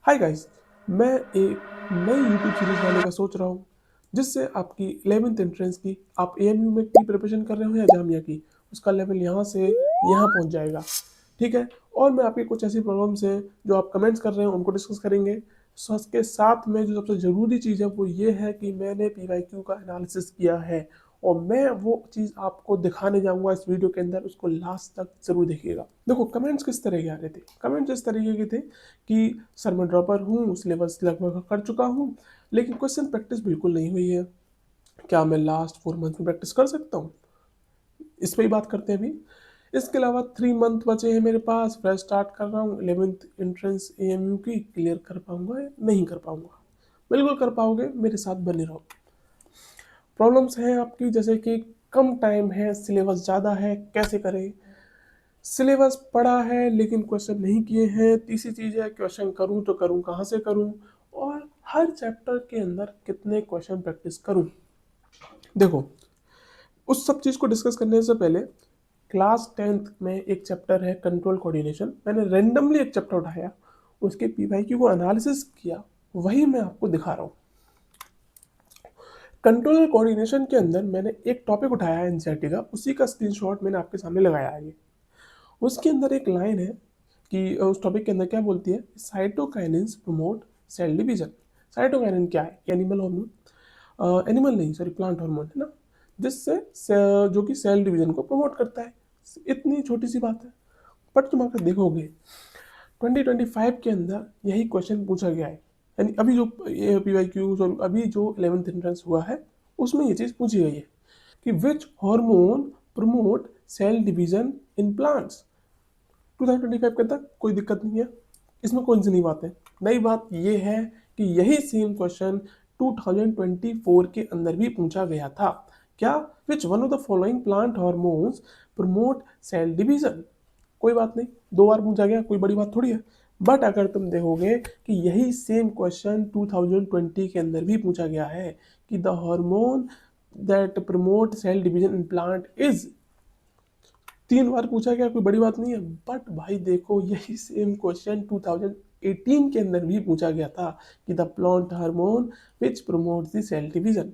Hi guys. मैं एक नई यूट्यूब सीरीज बनाने का सोच रहा हूँ जिससे आपकी 11th एंट्रेंस की आप एएमयू में की प्रिपरेशन कर रहे हो या जामिया की उसका लेवल यहाँ से यहाँ पहुँच जाएगा। ठीक है। और मैं आपकी कुछ ऐसी प्रॉब्लम्स हैं जो आप कमेंट्स कर रहे हैं उनको डिस्कस करेंगे। सो इसके साथ में जो सबसे ज़रूरी चीज़ है वो ये है कि मैंने पीवाईक्यू का एनालिसिस किया है और मैं वो चीज़ आपको दिखाने जाऊंगा इस वीडियो के अंदर। उसको लास्ट तक जरूर देखिएगा। देखो कमेंट्स किस तरह के आ रहे थे। कमेंट्स इस तरीके के थे कि सर मैं ड्रॉपर हूँ, सिलेबस लगभग कर चुका हूँ लेकिन क्वेश्चन प्रैक्टिस बिल्कुल नहीं हुई है। क्या मैं लास्ट 4 मंथ में प्रैक्टिस कर सकता हूँ? इस पर ही बात करते हैं अभी। इसके अलावा 3 मंथ बचे हैं मेरे पास, फ्रेश स्टार्ट कर रहा हूँ। 11th एंट्रेंस एएमयू की क्लियर कर पाऊंगा या नहीं कर पाऊंगा? बिल्कुल कर पाओगे, मेरे साथ बने रहो। प्रॉब्लम्स हैं आपकी जैसे कि कम टाइम है, सिलेबस ज़्यादा है, कैसे करें? सिलेबस पढ़ा है लेकिन क्वेश्चन नहीं किए हैं। तीसरी चीज़ है क्वेश्चन करूं तो करूं कहाँ से करूं, और हर चैप्टर के अंदर कितने क्वेश्चन प्रैक्टिस करूं। देखो उस सब चीज़ को डिस्कस करने से पहले क्लास 10th में एक चैप्टर है कंट्रोल कोऑर्डिनेशन। मैंने रैंडमली एक चैप्टर उठाया, उसके पीवाईक्यू को एनालिसिस किया, वही मैं आपको दिखा रहा हूँ। कंट्रोल कोऑर्डिनेशन के अंदर मैंने एक टॉपिक उठाया है एनसीईआरटी का, उसी का स्क्रीनशॉट मैंने आपके सामने लगाया है। ये उसके अंदर एक लाइन है कि उस टॉपिक के अंदर क्या बोलती है, cytokinins promote cell division. Cytokinin क्या है? एनिमल हार्मोन, एनिमल नहीं सॉरी प्लांट हार्मोन है ना, जिससे जो कि सेल डिवीजन को प्रमोट करता है। इतनी छोटी सी बात है, बट तुम अगर देखोगे 2025 के अंदर यही क्वेश्चन पूछा गया है। यानी अभी जो पीवाईक्यू अभी जो 11th एंट्रेंस हुआ है उसमें ये चीज़ पूछी गई है कि which hormone promote cell division in plants. 2025 के तक कोई दिक्कत नहीं है, इसमें कौन सी नई बात है? नई बात यह है कि यही सेम क्वेश्चन 2024 के अंदर भी पूछा गया था। क्या? Which one of the following plant hormones promote cell division. कोई बात नहीं, 2 बार पूछा गया, कोई बड़ी बात थोड़ी है। बट अगर तुम देखोगे कि यही सेम क्वेश्चन 2020 के अंदर भी पूछा गया है कि the hormone that promote cell division in plant is, 3 बार पूछा गया, कोई बड़ी बात नहीं है। बट भाई देखो यही सेम क्वेश्चन 2018 के अंदर भी पूछा गया था कि the plant hormone which promotes the cell division.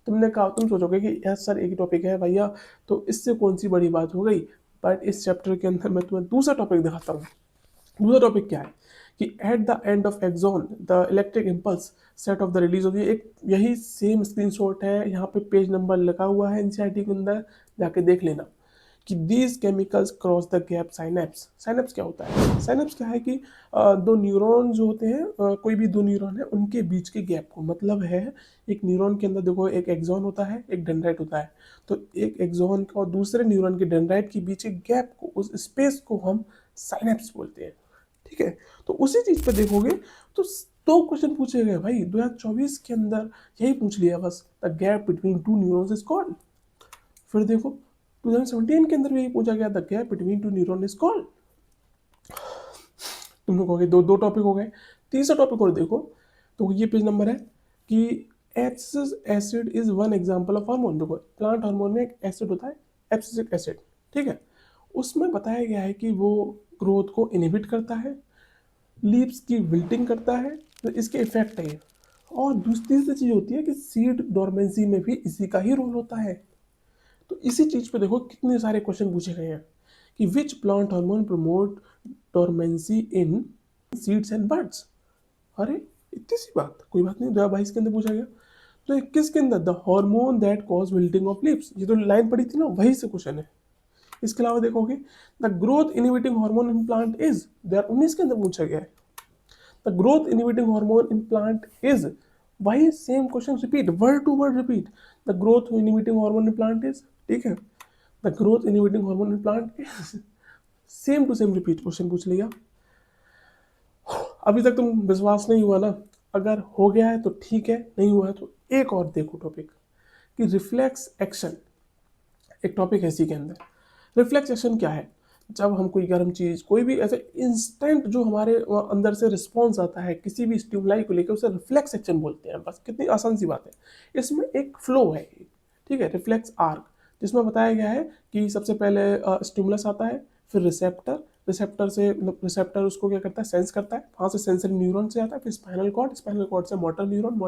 तुमने कहा, तुम सोचोगे कि यस सर एक ही टॉपिक है भैया, तो इससे कौन सी बड़ी बात हो गई। बट इस चैप्टर के अंदर मैं तुम्हें दूसरा टॉपिक दिखाता हूँ। दूसरा टॉपिक क्या है कि at the end of axon the electric impulse set off the release of, ये एक यही सेम स्क्रीनशॉट है, यहाँ पे पेज नंबर लगा हुआ है एनसीईआरटी के अंदर, जाके देख लेना कि these chemicals cross the gap synapse. Synapse क्या होता है? साइनेप्स क्या है कि दो न्यूरॉन जो होते हैं, कोई भी दो न्यूरॉन है उनके बीच के गैप को, मतलब है एक न्यूरॉन के अंदर देखो एक एक्सॉन होता है एक डेंड्राइट होता है, तो एक एक्सॉन का और दूसरे न्यूरॉन के डेंड्राइट के बीच के गैप को, उस स्पेस को हम साइनेप्स बोलते हैं। ठीक है। तो उसी चीज पे देखोगे तो दो क्वेश्चन पूछे गए भाई 2024 के अंदर, यही पूछ लिया बस, the gap between two neurons is called. फिर देखो 2017 के अंदर भी यही पूछा गया, the gap between two neuron is called. तुम लोग हो गए, दो दो टॉपिक हो गए। तीसरा टॉपिक और देखो, तो ये पेज नंबर है कि abscisic acid is one example of hormone. देखो प्लांट हार्मोन में एक एसिड होता है एब्सिसिक एसिड, ठीक है। उसमें बताया गया है कि वो ग्रोथ को इनहिबिट करता है, लीव्स की विल्टिंग करता है, तो इसके इफेक्ट है ये। और दूसरी चीज होती है कि सीड डोरमेंसी में भी इसी का ही रोल होता है। तो इसी चीज पे देखो कितने सारे क्वेश्चन पूछे गए हैं कि which plant hormone promote dormancy in seeds and birds. अरे इतनी सी बात, कोई बात नहीं, 2022 के अंदर पूछा गया। तो 21 के अंदर the hormone that cause wilting of leaves, ये तो लाइन पड़ी थी ना, वही से क्वेश्चन है। इसके अलावा देखोगे the growth inhibiting hormone in plant is, 2019 के अंदर पूछा गया है, the growth inhibiting hormone in plant is. वही same question repeat, word to word repeat, the growth inhibiting hormone in plant is, ठीक है, the growth inhibiting hormone in plant is, same to same repeat question पूछ लिया। अभी तक तुम विश्वास नहीं हुआ ना? अगर हो गया है तो ठीक है, नहीं हुआ है तो एक और देखो टॉपिक कि रिफ्लेक्स एक्शन। एक टॉपिक है इसी के अंदर। रिफ्लेक्स एक्शन क्या है? जब हम कोई गर्म चीज, कोई भी ऐसे इंस्टेंट जो हमारे अंदर से रिस्पॉन्स आता है किसी भी स्टिमुलाई को लेकर, उसे रिफ्लेक्स एक्शन बोलते हैं। बस कितनी आसान सी बात है। इसमें एक फ्लो है, ठीक है, रिफ्लेक्स आर्क, जिसमें बताया गया है कि सबसे पहले स्टिमुलस आता है, फिर रिसेप्टर, रिसेप्टर से, मतलब रिसेप्टर उसको क्या करता है, सेंस करता है, वहाँ से सेंसरी न्यूरॉन से आता है, फिर स्पाइनल कॉर्ड से मोटर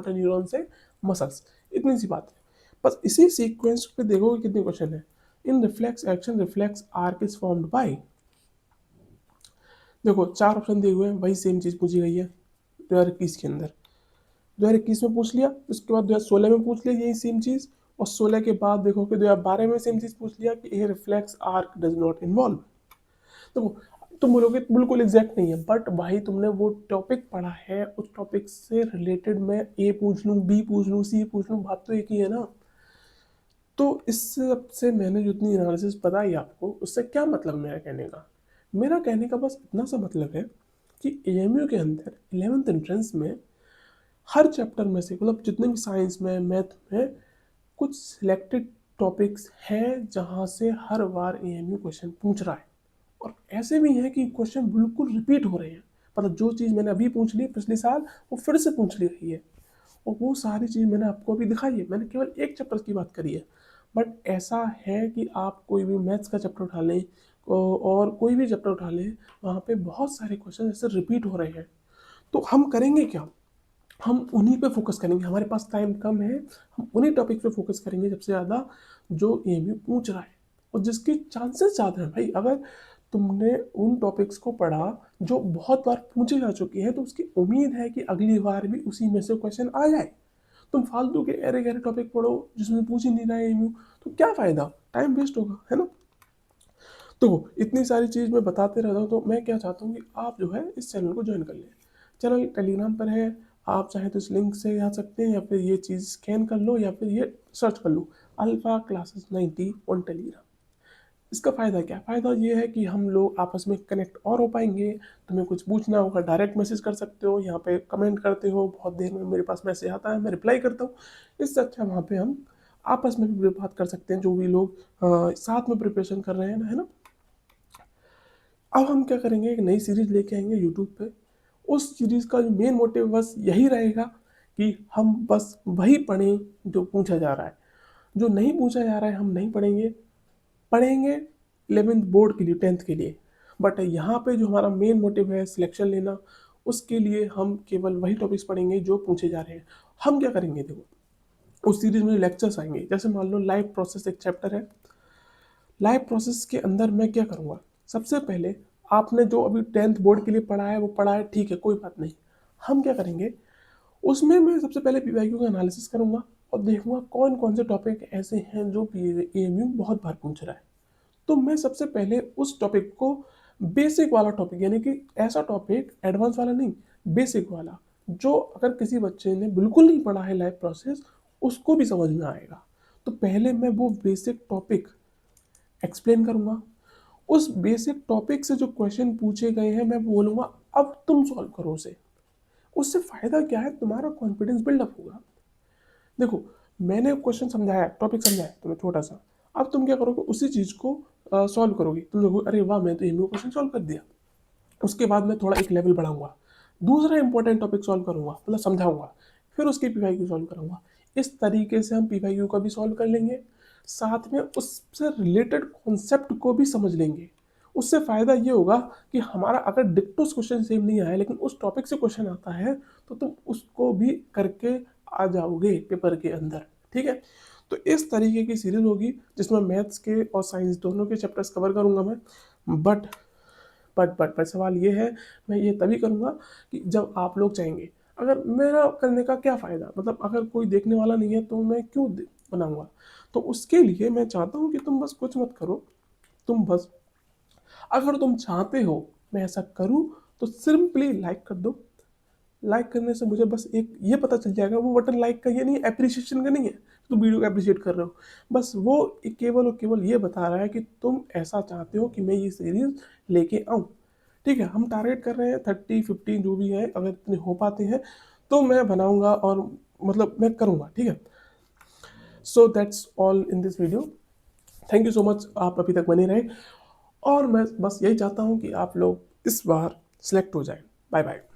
न्यूरॉन से मसल्स। इतनी सी बात है। बस इसी सीक्वेंस पे देखोगे कितने क्वेश्चन है। In reflex action reflex arc is formed by, देखो 4 ऑप्शन दिए हुए हैं, वही सेम चीज़ पूछी गई है 2021 के अंदर। 2021 में पूछ लिया, उसके बाद 2016 में पूछ लिया यही सेम चीज़, और 16 के बाद देखो कि 2012 में सेम चीज़ पूछ लिया कि a reflex arc does not involve. देखो तुम बोलोगे बिल्कुल एग्जैक्ट नहीं है, बट भाई तुमने वो टॉपिक पढ़ा है, उस टॉपिक से रिलेटेड मैं ए पूछ लूँ, बी पूछ लूँ, सी पूछ लूँ, बात तो एक ही है ना। तो इस सब से मैंने जितनी एनालिसिस बताई आपको, उससे क्या मतलब मेरा कहने का, मेरा कहने का बस इतना सा मतलब है कि एएमयू के अंदर 11th एंट्रेंस में हर चैप्टर में से, मतलब जितने भी साइंस में, मैथ में, कुछ सिलेक्टेड टॉपिक्स हैं जहाँ से हर बार एएमयू क्वेश्चन पूछ रहा है, और ऐसे भी हैं कि क्वेश्चन बिल्कुल रिपीट हो रहे हैं, मतलब जो चीज़ मैंने अभी पूछ ली पिछले साल वो फिर से पूछ ली रही है, और वो सारी चीज़ मैंने आपको अभी दिखाई है, मैंने केवल एक चैप्टर की बात करी है। बट ऐसा है कि आप कोई भी मैथ्स का चैप्टर उठा लें और कोई भी चैप्टर उठा लें, वहाँ पे बहुत सारे क्वेश्चन ऐसे रिपीट हो रहे हैं। तो हम करेंगे क्या, हम उन्हीं पे फोकस करेंगे, हमारे पास टाइम कम है, हम उन्हीं टॉपिक पे फोकस करेंगे सबसे ज़्यादा जो एएमयू पूछ रहा है, और जिसके चांसेस ज़्यादा हैं। भाई अगर तुमने उन टॉपिक्स को पढ़ा जो बहुत बार पूछे जा चुके हैं, तो उसकी उम्मीद है कि अगली बार भी उसी में से क्वेश्चन आ जाए। तुम फालतू के अरे गहरे टॉपिक पढ़ो जिसमें पूछ ही नहीं रहा है एएमयू, तो क्या फ़ायदा, टाइम वेस्ट होगा, है ना। तो इतनी सारी चीज़ मैं बताते रहता हूँ, तो मैं क्या चाहता हूँ कि आप जो है इस चैनल को ज्वाइन कर लें। चैनल टेलीग्राम पर है, आप चाहें तो इस लिंक से आ सकते हैं, या फिर ये चीज़ स्कैन कर लो, या फिर ये सर्च कर लो अल्फ़ा क्लासेस 90 ऑन टेलीग्राम। इसका फ़ायदा क्या है? फ़ायदा ये है कि हम लोग आपस में कनेक्ट और हो पाएंगे। तुम्हें कुछ पूछना होगा डायरेक्ट मैसेज कर सकते हो, यहाँ पे कमेंट करते हो, बहुत देर में मेरे पास मैसेज आता है, मैं रिप्लाई करता हूँ। इससे अच्छा वहाँ पे हम आपस में भी बात कर सकते हैं, जो भी लोग साथ में प्रिपरेशन कर रहे हैं ना, है ना। अब हम क्या करेंगे, एक नई सीरीज़ लेके आएंगे यूट्यूब पे। उस सीरीज़ का जो मेन मोटिव बस यही रहेगा कि हम बस वही पढ़ें जो पूछा जा रहा है, जो नहीं पूछा जा रहा है हम नहीं पढ़ेंगे। पढ़ेंगे 11th बोर्ड के लिए, 10th के लिए, बट यहाँ पे जो हमारा मेन मोटिव है सिलेक्शन लेना, उसके लिए हम केवल वही टॉपिक्स पढ़ेंगे जो पूछे जा रहे हैं। हम क्या करेंगे, देखो उस सीरीज में लेक्चर्स आएंगे, जैसे मान लो लाइफ प्रोसेस एक चैप्टर है। लाइफ प्रोसेस के अंदर मैं क्या करूँगा, सबसे पहले आपने जो अभी 10th बोर्ड के लिए पढ़ा है वो पढ़ा है, ठीक है, कोई बात नहीं। हम क्या करेंगे, उसमें मैं सबसे पहले पीवाईक्यू का एनालिसिस करूँगा, और देखूंगा कौन कौन से टॉपिक ऐसे हैं जो एएमयू बहुत बार पूछ रहा है। तो मैं सबसे पहले उस टॉपिक को, बेसिक वाला टॉपिक, यानी कि ऐसा टॉपिक एडवांस वाला नहीं, बेसिक वाला, जो अगर किसी बच्चे ने बिल्कुल नहीं पढ़ा है लाइफ प्रोसेस, उसको भी समझ में आएगा। तो पहले मैं वो बेसिक टॉपिक एक्सप्लेन करूँगा। उस बेसिक टॉपिक से जो क्वेश्चन पूछे गए हैं मैं बोलूँगा अब तुम सॉल्व करो उसे। उससे फ़ायदा क्या है, तुम्हारा कॉन्फिडेंस बिल्डअप होगा। देखो मैंने क्वेश्चन समझाया, टॉपिक समझाया तुम्हें छोटा सा, अब तुम क्या करोगे, उसी चीज़ को सॉल्व करोगे। तुम लोग अरे वाह, मैं तो एमयू क्वेश्चन सॉल्व कर दिया। उसके बाद मैं थोड़ा एक लेवल बढ़ाऊंगा, दूसरा इंपॉर्टेंट टॉपिक सॉल्व करूंगा, मतलब समझाऊंगा, फिर उसके पीवाईक्यू सॉल्व करूंगा। इस तरीके से हम पीवाईक्यू का भी सॉल्व कर लेंगे, साथ में उससे रिलेटेड कॉन्सेप्ट को भी समझ लेंगे। उससे फ़ायदा ये होगा कि हमारा अगर डिक्टोस क्वेश्चन सेम नहीं आया लेकिन उस टॉपिक से क्वेश्चन आता है, तो तुम उसको भी करके आ जाओगे पेपर के अंदर, ठीक है। तो इस तरीके की सीरीज होगी जिसमें मैथ्स के और साइंस दोनों के चैप्टर्स कवर करूंगा मैं। बट बट सवाल ये है, मैं ये तभी करूँगा कि जब आप लोग चाहेंगे। अगर मेरा करने का क्या फ़ायदा, मतलब अगर कोई देखने वाला नहीं है तो मैं क्यों बनाऊँगा। तो उसके लिए मैं चाहता हूँ कि तुम बस कुछ मत करो, तुम बस, अगर तुम चाहते हो मैं ऐसा करूँ, तो सिंपली लाइक कर दो। लाइक करने से मुझे बस एक ये पता चल जाएगा, वो बटन लाइक का ये नहीं, अप्रिसिएशन का नहीं है तुम वीडियो को अप्रिशिएट कर रहे हो, बस वो केवल और केवल ये बता रहा है कि तुम ऐसा चाहते हो कि मैं ये सीरीज़ लेके आऊँ। ठीक है, हम टारगेट कर रहे हैं 30-50 जो भी है, अगर इतने हो पाते हैं तो मैं बनाऊंगा, और मतलब मैं करूँगा, ठीक है। So that's all in this video. Thank you so much, आप अभी तक बने रहे, और मैं बस यही चाहता हूँ कि आप लोग इस बार सिलेक्ट हो जाए। Bye bye.